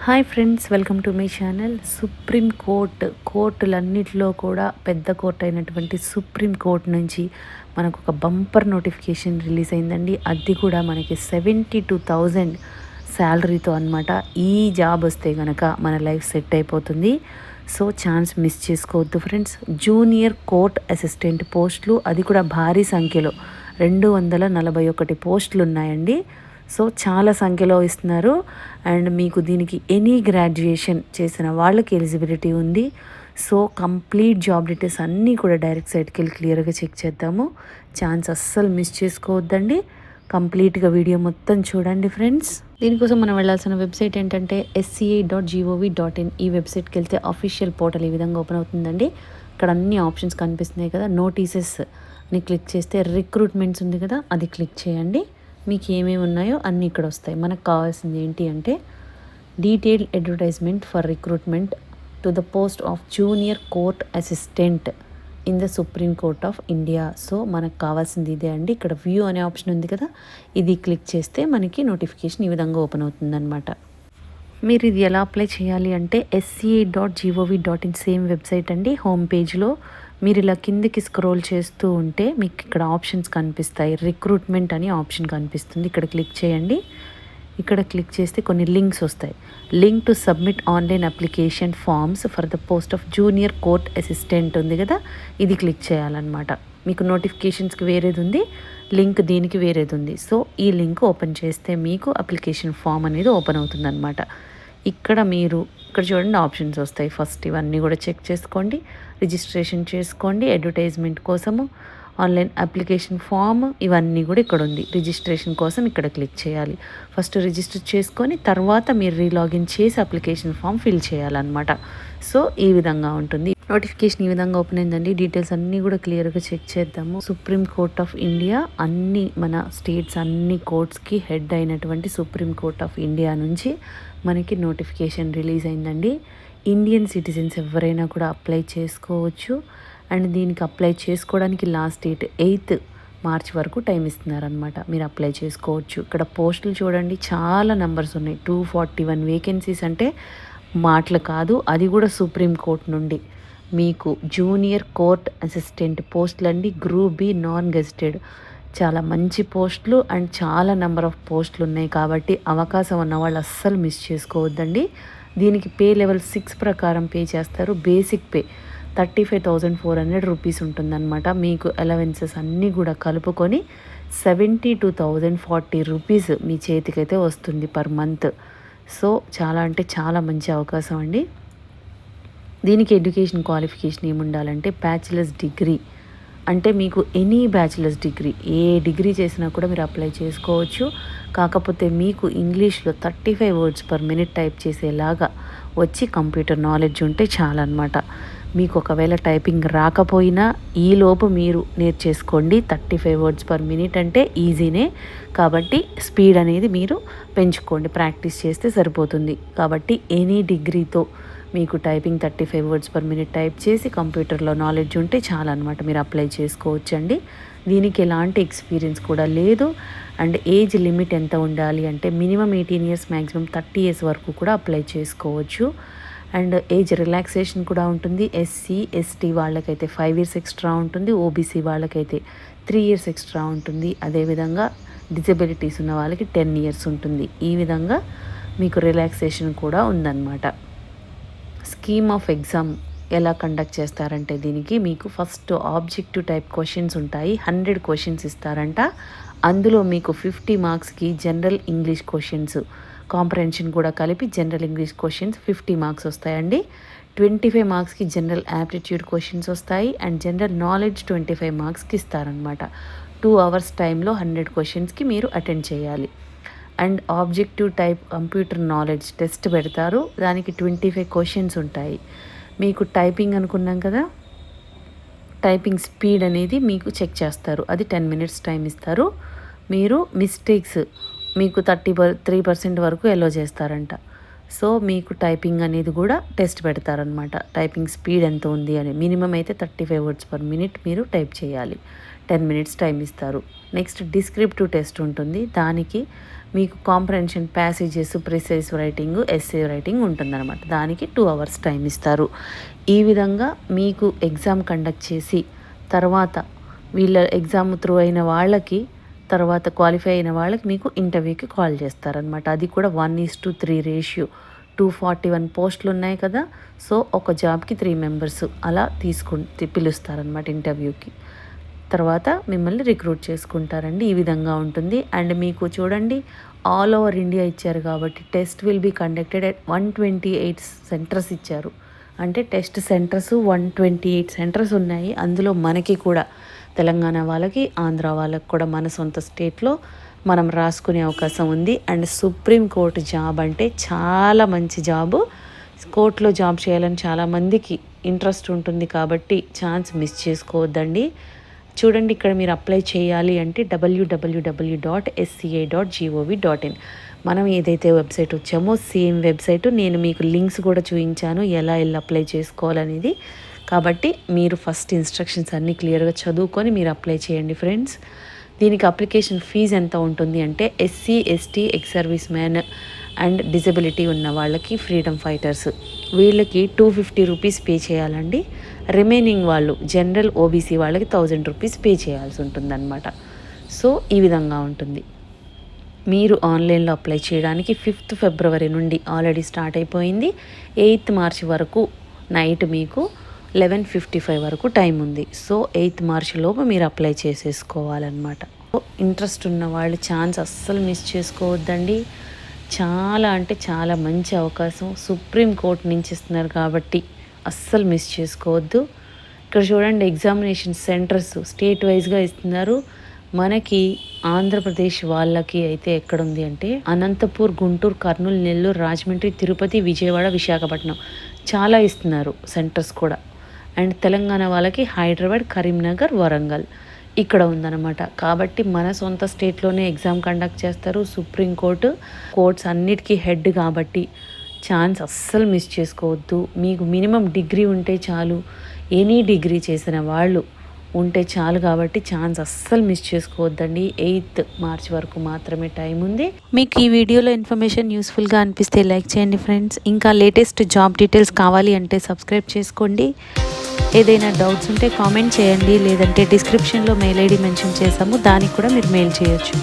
Hi friends, welcome to my channel. Supreme కోర్టులన్నిటిలో కూడా పెద్ద కోర్టు అయినటువంటి సుప్రీం కోర్టు నుంచి మనకు ఒక బంపర్ నోటిఫికేషన్ రిలీజ్ అయిందండి. అది కూడా మనకి 72,000 శాలరీతో అనమాట. ఈ జాబ్ వస్తే కనుక మన లైఫ్ సెట్ అయిపోతుంది. సో ఛాన్స్ మిస్ చేసుకోవద్దు ఫ్రెండ్స్. జూనియర్ కోర్ట్ అసిస్టెంట్ పోస్టులు, అది కూడా భారీ సంఖ్యలో 241 పోస్టులు ఉన్నాయండి. సో చాలా సంఖ్యలో ఇస్తున్నారు. అండ్ మీకు దీనికి ఎనీ గ్రాడ్యుయేషన్ చేసిన వాళ్ళకి ఎలిజిబిలిటీ ఉంది. సో కంప్లీట్ జాబ్ డీటెయిల్స్ అన్నీ కూడా డైరెక్ట్ సైట్కి వెళ్ళి క్లియర్గా చెక్ చేద్దాము. ఛాన్స్ అస్సలు మిస్ చేసుకోవద్దండి. కంప్లీట్గా వీడియో మొత్తం చూడండి ఫ్రెండ్స్. దీనికోసం మనం వెళ్ళాల్సిన వెబ్సైట్ ఏంటంటే sca.gov.in. ఈ వెబ్సైట్కి వెళ్తే అఫీషియల్ పోర్టల్ ఈ విధంగా ఓపెన్ అవుతుందండి. ఇక్కడ అన్ని ఆప్షన్స్ కనిపిస్తున్నాయి కదా. నోటీసెస్ని క్లిక్ చేస్తే రిక్రూట్మెంట్స్ ఉంది కదా, అది క్లిక్ చేయండి. మీకు ఏమేమి ఉన్నాయో అన్నీ ఇక్కడ వస్తాయి. మనకు కావాల్సింది ఏంటి అంటే detailed advertisement for recruitment to the post of junior court assistant in the supreme court of India. So మనకు కావాల్సింది ఇదే అండి. ఇక్కడ వ్యూ అనే ఆప్షన్ ఉంది కదా, ఇది క్లిక్ చేస్తే మనకి నోటిఫికేషన్ ఈ విధంగా ఓపెన్ అవుతుందన్నమాట. మీరు ఇది ఎలా అప్లై చేయాలి అంటే sca.gov.in సేమ్ వెబ్సైట్ అండి. హోమ్ పేజ్లో మీరు ఇలా కిందికి స్క్రోల్ చేస్తూ ఉంటే మీకు ఇక్కడ ఆప్షన్స్ కనిపిస్తాయి. రిక్రూట్మెంట్ అని ఆప్షన్ కనిపిస్తుంది, ఇక్కడ క్లిక్ చేయండి. ఇక్కడ క్లిక్ చేస్తే కొన్ని లింక్స్ వస్తాయి. Link to submit online application forms for the post of junior court assistant ఉంది కదా, ఇది క్లిక్ చేయాలన్నమాట. మీకు నోటిఫికేషన్స్కి వేరేది ఉంది, లింక్ దీనికి వేరేది ఉంది. సో ఈ లింక్ ఓపెన్ చేస్తే మీకు అప్లికేషన్ ఫామ్ అనేది ఓపెన్ అవుతుందన్నమాట. ఇక్కడ చూడండి ఆప్షన్స్ వస్తాయి. ఫస్ట్ ఇవన్నీ కూడా చెక్ చేసుకోండి. రిజిస్ట్రేషన్ చేసుకోండి అడ్వర్టైజ్మెంట్ కోసము. ఆన్లైన్ అప్లికేషన్ ఫామ్ ఇవన్నీ కూడా ఇక్కడ ఉంది. రిజిస్ట్రేషన్ కోసం ఇక్కడ క్లిక్ చేయాలి. ఫస్ట్ రిజిస్టర్ చేసుకొని తర్వాత మీరు రీలాగిన్ చేసి అప్లికేషన్ ఫామ్ ఫిల్ చేయాలన్నమాట. సో ఈ విధంగా ఉంటుంది. నోటిఫికేషన్ ఈ విధంగా ఓపెన్ అయిందండి. డీటెయిల్స్ అన్నీ కూడా క్లియర్గా చెక్ చేద్దాము. సుప్రీం కోర్ట్ ఆఫ్ ఇండియా అన్ని మన స్టేట్స్ అన్ని కోర్ట్స్కి హెడ్ అయినటువంటి సుప్రీం కోర్ట్ ఆఫ్ ఇండియా నుంచి మనకి నోటిఫికేషన్ రిలీజ్ అయిందండి. ఇండియన్ సిటిజన్స్ ఎవరైనా కూడా అప్లై చేసుకోవచ్చు. అండ్ దీనికి అప్లై చేసుకోవడానికి లాస్ట్ డేట్ 8 మార్చ్ వరకు టైం ఇస్తున్నారనమాట. మీరు అప్లై చేసుకోవచ్చు. ఇక్కడ పోస్టులు చూడండి, చాలా నెంబర్స్ ఉన్నాయి. 241 వేకెన్సీస్ అంటే మాటలు కాదు. అది కూడా సుప్రీం కోర్ట్ నుండి మీకు జూనియర్ కోర్ట్ అసిస్టెంట్ పోస్టులు అండి. గ్రూప్ బి నాన్ గెజిటెడ్, చాలా మంచి పోస్టులు అండ్ చాలా నెంబర్ ఆఫ్ పోస్టులు ఉన్నాయి. కాబట్టి అవకాశం ఉన్న వాళ్ళు అస్సలు మిస్ చేసుకోవద్దండి. దీనికి పే లెవెల్ 6 ప్రకారం పే చేస్తారు. బేసిక్ పే 35,400 రూపీస్ ఉంటుందన్నమాట. మీకు అలవెన్సెస్ అన్నీ కూడా కలుపుకొని 72,040 రూపీస్ మీ చేతికైతే వస్తుంది పర్ మంత్. సో చాలా అంటే చాలా మంచి అవకాశం అండి. దీనికి ఎడ్యుకేషన్ క్వాలిఫికేషన్ ఏముండాలంటే బ్యాచిలర్స్ డిగ్రీ, అంటే మీకు ఎనీ బ్యాచిలర్స్ డిగ్రీ, ఏ డిగ్రీ చేసినా కూడా మీరు అప్లై చేసుకోవచ్చు. కాకపోతే మీకు ఇంగ్లీష్లో 35 వర్డ్స్ పర్ మినిట్ టైప్ చేసేలాగా వచ్చి కంప్యూటర్ నాలెడ్జ్ ఉంటే చాలన్నమాట. మీకు ఒకవేళ టైపింగ్ రాకపోయినా ఈలోపు మీరు నేర్చేసుకోండి. 35 వర్డ్స్ పర్ మినిట్ అంటే ఈజీనే. కాబట్టి స్పీడ్ అనేది మీరు పెంచుకోండి, ప్రాక్టీస్ చేస్తే సరిపోతుంది. కాబట్టి ఎనీ డిగ్రీతో మీకు typing 35 words per minute type చేసి కంప్యూటర్లో నాలెడ్జ్ ఉంటే చాలా అనమాట, మీరు అప్లై చేసుకోవచ్చండి. దీనికి ఎలాంటి ఎక్స్పీరియన్స్ కూడా లేదు. అండ్ ఏజ్ లిమిట్ ఎంత ఉండాలి అంటే మినిమం 18 ఇయర్స్, మ్యాక్సిమం 30 ఇయర్స్ వరకు కూడా అప్లై చేసుకోవచ్చు. అండ్ ఏజ్ రిలాక్సేషన్ కూడా ఉంటుంది. ఎస్సీ ఎస్టీ వాళ్ళకైతే 5 ఇయర్స్ ఎక్స్ట్రా ఉంటుంది. ఓబీసీ వాళ్ళకైతే 3 ఇయర్స్ ఎక్స్ట్రా ఉంటుంది. అదేవిధంగా డిజబిలిటీస్ ఉన్న వాళ్ళకి 10 ఇయర్స్ ఉంటుంది. ఈ విధంగా మీకు రిలాక్సేషన్ కూడా ఉందన్నమాట. స్కీమ్ ఆఫ్ ఎగ్జామ్ ఎలా కండక్ట్ చేస్తారంటే దీనికి మీకు ఫస్ట్ ఆబ్జెక్టివ్ టైప్ క్వశ్చన్స్ ఉంటాయి. 100 క్వశ్చన్స్ ఇస్తారంట. అందులో మీకు 50 మార్క్స్కి జనరల్ ఇంగ్లీష్ క్వశ్చన్స్, కాంప్రహెన్షన్ కూడా కలిపి జనరల్ ఇంగ్లీష్ క్వశ్చన్స్ 50 మార్క్స్ వస్తాయండి. 25 మార్క్స్కి జనరల్ యాప్టిట్యూడ్ క్వశ్చన్స్ వస్తాయి. అండ్ జనరల్ నాలెడ్జ్ 25 మార్క్స్కి ఇస్తారనమాట. 2 అవర్స్ టైంలో 100 క్వశ్చన్స్కి మీరు అటెండ్ చేయాలి. And objective type computer knowledge test పెడతారు. దానికి 25 క్వశ్చన్స్ ఉంటాయి. మీకు టైపింగ్ అనుకున్నాం కదా, టైపింగ్ స్పీడ్ అనేది మీకు చెక్ చేస్తారు. అది 10 మినిట్స్ టైం ఇస్తారు. మీరు మిస్టేక్స్ మీకు 33% వరకు ఎలో చేస్తారంట. సో మీకు టైపింగ్ అనేది కూడా టెస్ట్ పెడతారనమాట. టైపింగ్ స్పీడ్ ఎంత ఉంది అని. మినిమం అయితే 35 వర్డ్స్ పర్ మినిట్ మీరు టైప్ చేయాలి. 10 మినిట్స్ టైం ఇస్తారు. నెక్స్ట్ డిస్క్రిప్టివ్ టెస్ట్ ఉంటుంది. దానికి మీకు comprehension, passages, precise writing, essay writing ఉంటుందన్నమాట. దానికి 2 అవర్స్ టైం ఇస్తారు. ఈ విధంగా మీకు ఎగ్జామ్ కండక్ట్ చేసి తర్వాత వీళ్ళ ఎగ్జామ్ త్రూ అయిన వాళ్ళకి, తర్వాత క్వాలిఫై అయిన వాళ్ళకి మీకు ఇంటర్వ్యూకి కాల్ చేస్తారనమాట. అది కూడా 1:3 రేషియో. 241 పోస్టులు ఉన్నాయి కదా, సో ఒక జాబ్కి 3 మెంబర్స్ అలా పిలుస్తారనమాట ఇంటర్వ్యూకి. తర్వాత మిమ్మల్ని రిక్రూట్ చేసుకుంటారండి. ఈ విధంగా ఉంటుంది. అండ్ మీకు చూడండి, ఆల్ ఓవర్ ఇండియా ఇచ్చారు కాబట్టి test will be conducted at 128 centres ఇచ్చారు. అంటే టెస్ట్ సెంటర్స్ 128 సెంటర్స్ ఉన్నాయి. అందులో మనకి కూడా తెలంగాణ వాళ్ళకి, ఆంధ్ర వాళ్ళకి కూడా మన సొంత స్టేట్లో మనం రాసుకునే అవకాశం ఉంది. అండ్ సుప్రీంకోర్టు జాబ్ అంటే చాలా మంచి జాబు. కోర్టులో జాబ్ చేయాలని చాలామందికి ఇంట్రెస్ట్ ఉంటుంది కాబట్టి ఛాన్స్ మిస్ చేసుకోవద్దండి. చూడండి, ఇక్కడ మీరు అప్లై చేయాలి అంటే www.sca.gov.in మనం ఏదైతే వెబ్సైట్ వచ్చామో సేమ్ వెబ్సైట్. నేను మీకు లింక్స్ కూడా చూపించాను ఎలా అప్లై చేసుకోవాలనేది. కాబట్టి మీరు ఫస్ట్ ఇన్స్ట్రక్షన్స్ అన్నీ క్లియర్గా చదువుకొని మీరు అప్లై చేయండి ఫ్రెండ్స్. దీనికి అప్లికేషన్ ఫీజు ఎంత ఉంటుంది అంటే SC, ST, ex service man and disability ఉన్న వాళ్ళకి, ఫ్రీడమ్ ఫైటర్స్ వీళ్ళకి 250 రూపీస్ పే చేయాలండి. రిమైనింగ్ వాళ్ళు జనరల్, OBC వాళ్ళకి 1000 రూపీస్ పే చేయాల్సి ఉంటుందన్నమాట. సో ఈ విధంగా ఉంటుంది. మీరు ఆన్లైన్లో అప్లై చేయడానికి 5th ఫిబ్రవరి నుండి ఆల్రెడీ స్టార్ట్ అయిపోయింది. 8th మార్చ్ వరకు నైట్ మీకు 11:55 వరకు టైం ఉంది. సో 8th మార్చ్ లోపు మీరు అప్లై చేసేసుకోవాలన్నమాట. ఇంట్రెస్ట్ ఉన్న వాళ్ళు ఛాన్స్ అస్సలు మిస్ చేసుకోవద్దండి. చాలా అంటే చాలా మంచి అవకాశం. సుప్రీంకోర్టు నుంచి ఇస్తున్నారు కాబట్టి అస్సలు మిస్ చేసుకోవద్దు. ఇక్కడ చూడండి, ఎగ్జామినేషన్ సెంటర్స్ స్టేట్ వైజ్గా ఇస్తున్నారు. మనకి ఆంధ్రప్రదేశ్ వాళ్ళకి అయితే ఎక్కడుంది అంటే అనంతపూర్, గుంటూరు, కర్నూలు, నెల్లూరు, రాజమండ్రి, తిరుపతి, విజయవాడ, విశాఖపట్నం చాలా ఇస్తున్నారు సెంటర్స్ కూడా. అండ్ తెలంగాణ వాళ్ళకి హైదరాబాద్, కరీంనగర్, వరంగల్ ఇక్కడ ఉందన్నమాట. కాబట్టి మన సొంత స్టేట్లోనే ఎగ్జామ్ కండక్ట్ చేస్తారు. సుప్రీంకోర్టు కోర్ట్స్ అన్నిటికీ హెడ్ కాబట్టి ఛాన్స్ అస్సలు మిస్ చేసుకోవద్దు. మీకు మినిమం డిగ్రీ ఉంటే చాలు, ఎనీ డిగ్రీ చేసిన వాళ్ళు ఉంటే చాలు కాబట్టి ఛాన్స్ అస్సలు మిస్ చేసుకోవద్దండి. 8th మార్చ్ వరకు మాత్రమే టైం ఉంది. మీకు ఈ వీడియోలో ఇన్ఫర్మేషన్ యూస్ఫుల్గా అనిపిస్తే లైక్ చేయండి ఫ్రెండ్స్. ఇంకా లేటెస్ట్ జాబ్ డీటెయిల్స్ కావాలి అంటే సబ్స్క్రైబ్ చేసుకోండి. ఏదైనా డౌట్స్ ఉంటే కామెంట్ చేయండి, లేదంటే డిస్క్రిప్షన్లో మెయిల్ ID మెన్షన్ చేసాము, దానికి కూడా మీరు మెయిల్ చేయొచ్చు.